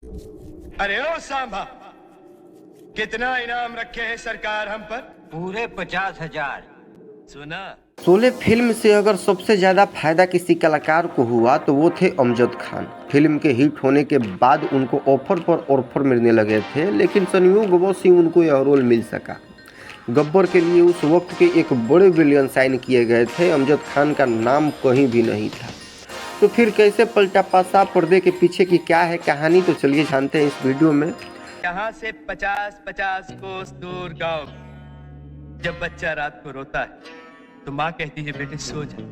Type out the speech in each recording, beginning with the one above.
अरे ओ सांभा, कितना इनाम रखे हैं सरकार हम पर? पूरे 50,000। सुना? शोले फिल्म से अगर सबसे ज़्यादा फायदा किसी कलाकार को हुआ तो वो थे अमजद खान। फिल्म के हिट होने के बाद उनको ऑफर पर ऑफर मिलने लगे थे, लेकिन संयोगवश ही उनको यह रोल मिल सका। गब्बर के लिए उस वक्त के एक बड़े विलेन साइन किए गए थे। अमजद खान का नाम कहीं भी नहीं था। तो फिर कैसे पलटा पासा, पर्दे के पीछे की क्या है कहानी, तो चलिए जानते हैं इस वीडियो में। यहाँ से 50-50 कोस दूर गांव, जब बच्चा रात को रोता है तो माँ कहती है बेटे सो जा,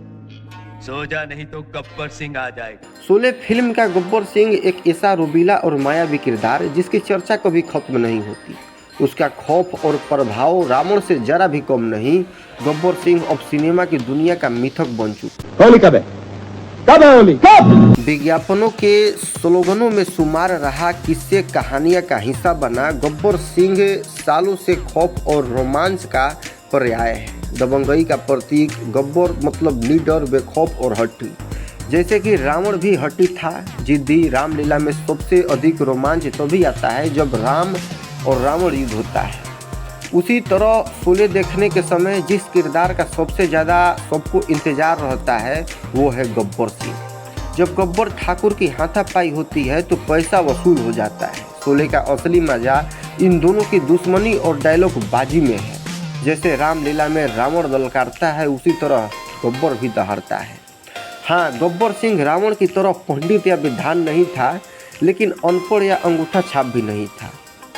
सो जा नहीं तो गब्बर सिंह आ जाएगा। शोले फिल्म का गब्बर सिंह एक ऐसा रुबीला और मायावी किरदार जिसकी चर्चा कभी खत्म नहीं होती। उसका खौफ और प्रभाव रावण से जरा भी कम नहीं। गब्बर सिंह अब सिनेमा की दुनिया का मिथक बन चुका। होली कब है? कब है होली? कब? विज्ञापनों के स्लोगनों में शुमार रहा, किस्से कहानियां का हिस्सा बना। गब्बर सिंह सालों से खौफ और रोमांच का पर्याय है। दबंगई का प्रतीक। गब्बर मतलब निडर, बेखौफ और हट्टी। जैसे कि रावण भी हट्टी था, जिद्दी। रामलीला में सबसे अधिक रोमांच तभी आता है जब राम और रावण युद्ध होता है। उसी तरह शोले देखने के समय जिस किरदार का सबसे ज़्यादा सबको इंतजार रहता है वो है गब्बर सिंह। जब गब्बर ठाकुर की हाथापाई होती है तो पैसा वसूल हो जाता है। शोले का असली मजा इन दोनों की दुश्मनी और डायलॉग बाजी में है। जैसे रामलीला में रावण ललकारता है, उसी तरह गब्बर भी दहाड़ता है। हाँ, गब्बर सिंह रावण की तरह पंडित या विद्वान नहीं था, लेकिन अनपढ़ या अंगूठा छाप भी नहीं था।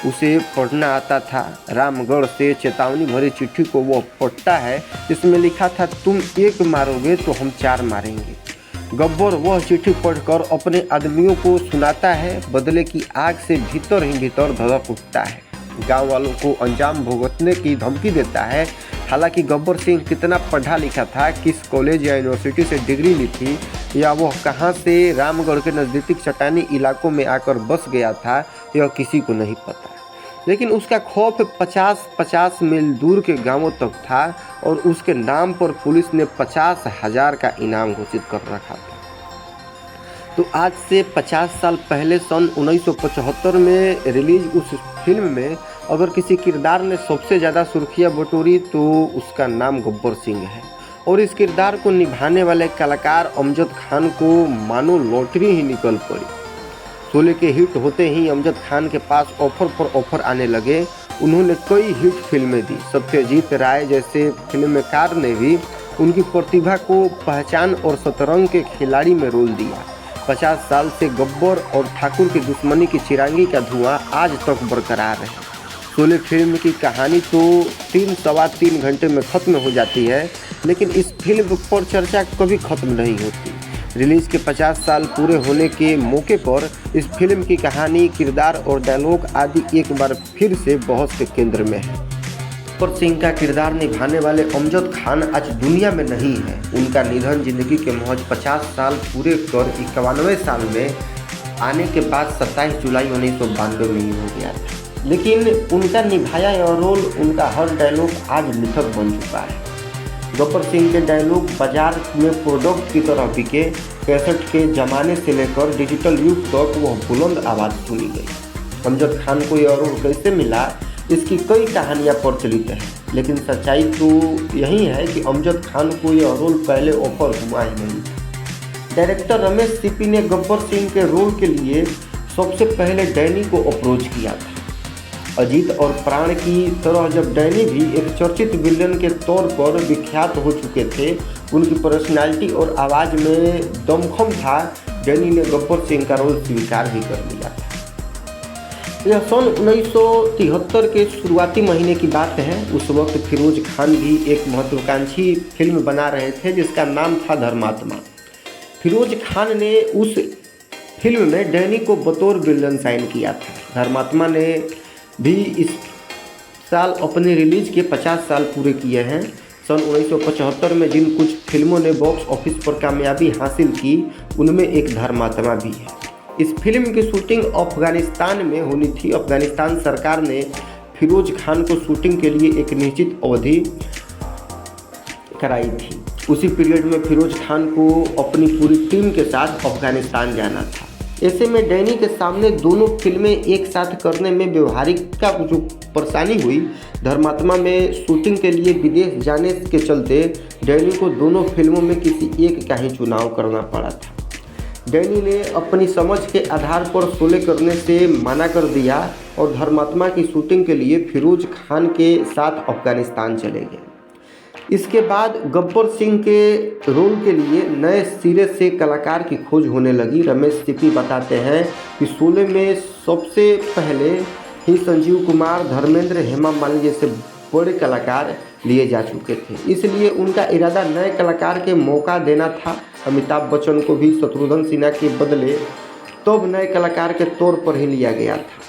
उसे पढ़ना आता था। रामगढ़ से चेतावनी भरी चिट्ठी को वो पढ़ता है जिसमें लिखा था, तुम एक मारोगे तो हम 4 मारेंगे। गब्बर वह चिट्ठी पढ़कर अपने आदमियों को सुनाता है। बदले की आग से भीतर ही भीतर धड़क उठता है। गांव वालों को अंजाम भुगतने की धमकी देता है। हालांकि गब्बर सिंह कितना पढ़ा लिखा था, किस कॉलेज या यूनिवर्सिटी से डिग्री ली थी, या वह कहां से रामगढ़ के नज़दीक चट्टानी इलाकों में आकर बस गया था, यह किसी को नहीं पता। लेकिन उसका खौफ 50-50 मील दूर के गांवों तक था और उसके नाम पर पुलिस ने 50,000 का इनाम घोषित कर रखा था। तो आज से 50 साल पहले सन 1975 में रिलीज उस फिल्म में अगर किसी किरदार ने सबसे ज़्यादा सुर्खियाँ बटोरी तो उसका नाम गब्बर सिंह है। और इस किरदार को निभाने वाले कलाकार अमजद खान को मानो लॉटरी ही निकल पड़ी। शोले के हिट होते ही अमजद खान के पास ऑफर पर ऑफर आने लगे। उन्होंने कई हिट फिल्में दी। सत्यजीत राय जैसे फिल्मकार ने भी उनकी प्रतिभा को पहचान और शतरंज के खिलाड़ी में रोल दिया। 50 साल से गब्बर और ठाकुर की दुश्मनी की चिरांगी का धुआं आज तक बरकरार है। शोले फिल्म की कहानी तो 3-3.25 घंटे में ख़त्म हो जाती है, लेकिन इस फिल्म पर चर्चा कभी ख़त्म नहीं होती। रिलीज़ के 50 साल पूरे होने के मौके पर इस फिल्म की कहानी, किरदार और डायलॉग आदि एक बार फिर से बहस के केंद्र में है। गब्बर सिंह का किरदार निभाने वाले अमजद खान आज दुनिया में नहीं है। उनका निधन जिंदगी के महज 50 साल पूरे कर 91वें साल में आने के बाद 27 जुलाई 1992 में ही हो गया था। लेकिन उनका निभाया यह रोल, उनका हर डायलॉग आज मिथक बन चुका है। गब्बर सिंह के डायलॉग बाजार में प्रोडक्ट की तरह बिके। कैसेट के ज़माने से लेकर डिजिटल युग तक वह बुलंद आवाज़ सुनी गई। अमजद खान को यह रोल कैसे मिला, इसकी कई कहानियाँ प्रचलित हैं, लेकिन सच्चाई तो यही है कि अमजद खान को यह रोल पहले ऑफर हुआ ही नहीं। डायरेक्टर रमेश सिप्पी ने गब्बर सिंह के रोल के लिए सबसे पहले डैनी को अप्रोच किया था। अजीत और प्राण की तरह जब डैनी भी एक चर्चित विलेन के तौर पर विख्यात हो चुके थे, उनकी पर्सनालिटी और आवाज़ में दमखम था, डैनी ने गब्बर सिंह का रोल स्वीकार भी कर लिया था। यह सन 1973 के शुरुआती महीने की बात है। उस वक्त फिरोज खान भी एक महत्वाकांक्षी फिल्म बना रहे थे जिसका नाम था धर्मात्मा। फिरोज खान ने उस फिल्म में डैनी को बतौर विलन साइन किया था। धर्मात्मा ने भी इस साल अपने रिलीज के 50 साल पूरे किए हैं। सन 1975 में जिन कुछ फिल्मों ने बॉक्स ऑफिस पर कामयाबी हासिल की, उनमें एक धर्मात्मा भी है। इस फिल्म की शूटिंग अफगानिस्तान में होनी थी। अफगानिस्तान सरकार ने फिरोज खान को शूटिंग के लिए एक निश्चित अवधि कराई थी। उसी पीरियड में फिरोज खान को अपनी पूरी टीम के साथ अफगानिस्तान जाना था। ऐसे में डैनी के सामने दोनों फिल्में एक साथ करने में व्यवहारिक का जो परेशानी हुई, धर्मात्मा में शूटिंग के लिए विदेश जाने के चलते डैनी को दोनों फिल्मों में किसी एक का ही चुनाव करना पड़ा था। डैनी ने अपनी समझ के आधार पर शोले करने से मना कर दिया और धर्मात्मा की शूटिंग के लिए फिरोज खान के साथ अफगानिस्तान चले गए। इसके बाद गब्बर सिंह के रोल के लिए नए सिरे से कलाकार की खोज होने लगी। रमेश सिप्पी बताते हैं कि शोले में सबसे पहले ही संजीव कुमार, धर्मेंद्र, हेमा मालिनी जैसे बड़े कलाकार लिए जा चुके थे, इसलिए उनका इरादा नए कलाकार के मौका देना था। अमिताभ बच्चन को भी शत्रुघ्न सिन्हा के बदले तब नए कलाकार के तौर पर ही लिया गया था।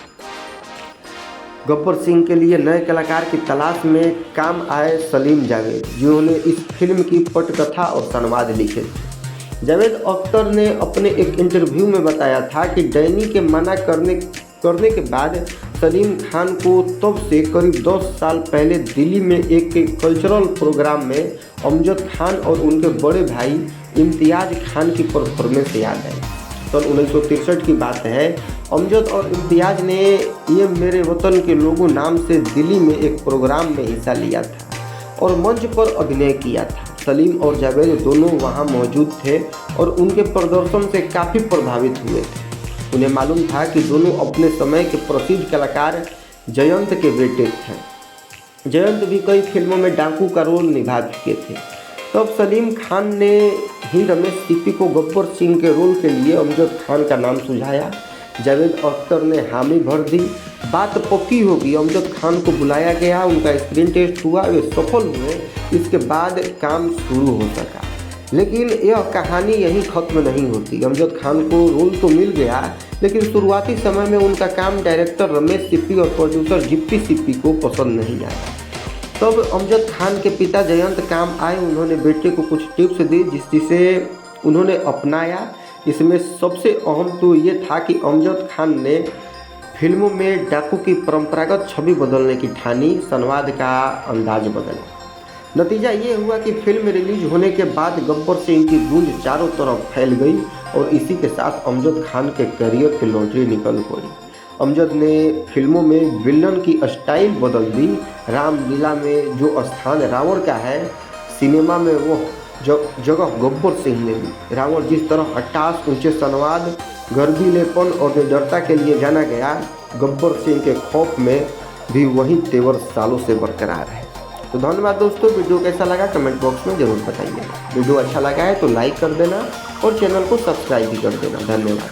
गब्बर सिंह के लिए नए कलाकार की तलाश में काम आए सलीम जावेद, जिन्होंने इस फिल्म की पटकथा और संवाद लिखे थे। जावेद अख्तर ने अपने एक इंटरव्यू में बताया था कि डैनी के मना करने के बाद सलीम खान को तब से करीब 10 साल पहले दिल्ली में एक कल्चरल प्रोग्राम में अमजद खान और उनके बड़े भाई इम्तियाज़ खान की परफॉर्मेंस याद आई। सन 1963 की बात है। अमजद और इम्तियाज़ ने ये मेरे वतन के लोगों नाम से दिल्ली में एक प्रोग्राम में हिस्सा लिया था और मंच पर अभिनय किया था। सलीम और जावेद दोनों वहाँ मौजूद थे और उनके प्रदर्शन से काफ़ी प्रभावित हुए थे। उन्हें मालूम था कि दोनों अपने समय के प्रसिद्ध कलाकार जयंत के बेटे थे। जयंत भी कई फिल्मों में डाकू का रोल निभा चुके थे। तब सलीम खान ने ही रमेश सिप्पी को गब्बर सिंह के रोल के लिए अमजद खान का नाम सुझाया। जावेद अख्तर ने हामी भर दी। बात पक्की होगी, अमजद खान को बुलाया गया, उनका स्क्रीन टेस्ट हुआ, वे सफल हुए। इसके बाद काम शुरू हो सका। लेकिन यह कहानी यहीं ख़त्म नहीं होती। अमजद खान को रोल तो मिल गया, लेकिन शुरुआती समय में उनका काम डायरेक्टर रमेश सिप्पी और प्रोड्यूसर जिप्पी सिप्पी को पसंद नहीं आया। तब अमजद खान के पिता जयंत काम आए। उन्होंने बेटे को कुछ टिप्स दी जिसे उन्होंने अपनाया। इसमें सबसे अहम तो ये था कि अमजद खान ने फिल्मों में डाकू की परंपरागत छवि बदलने की ठानी, संवाद का अंदाज बदला। नतीजा ये हुआ कि फिल्म रिलीज होने के बाद गब्बर सिंह की गूंज चारों तरफ फैल गई और इसी के साथ अमजद खान के करियर की लॉटरी निकल पड़ी। अमजद ने फिल्मों में विलन की स्टाइल बदल दी। रामलीला में जो स्थान रावण का है, सिनेमा में वो जगह गब्बर सिंह ने ली। रावण जिस तरह हट्टास, ऊंचे संवाद, गर्दीलेपन और निडरता के लिए जाना गया, गब्बर सिंह के खौफ में भी वही तेवर सालों से बरकरार है। तो धन्यवाद दोस्तों, वीडियो कैसा लगा कमेंट बॉक्स में ज़रूर बताइए। वीडियो अच्छा लगा है तो लाइक कर देना और चैनल को सब्सक्राइब भी कर देना। धन्यवाद।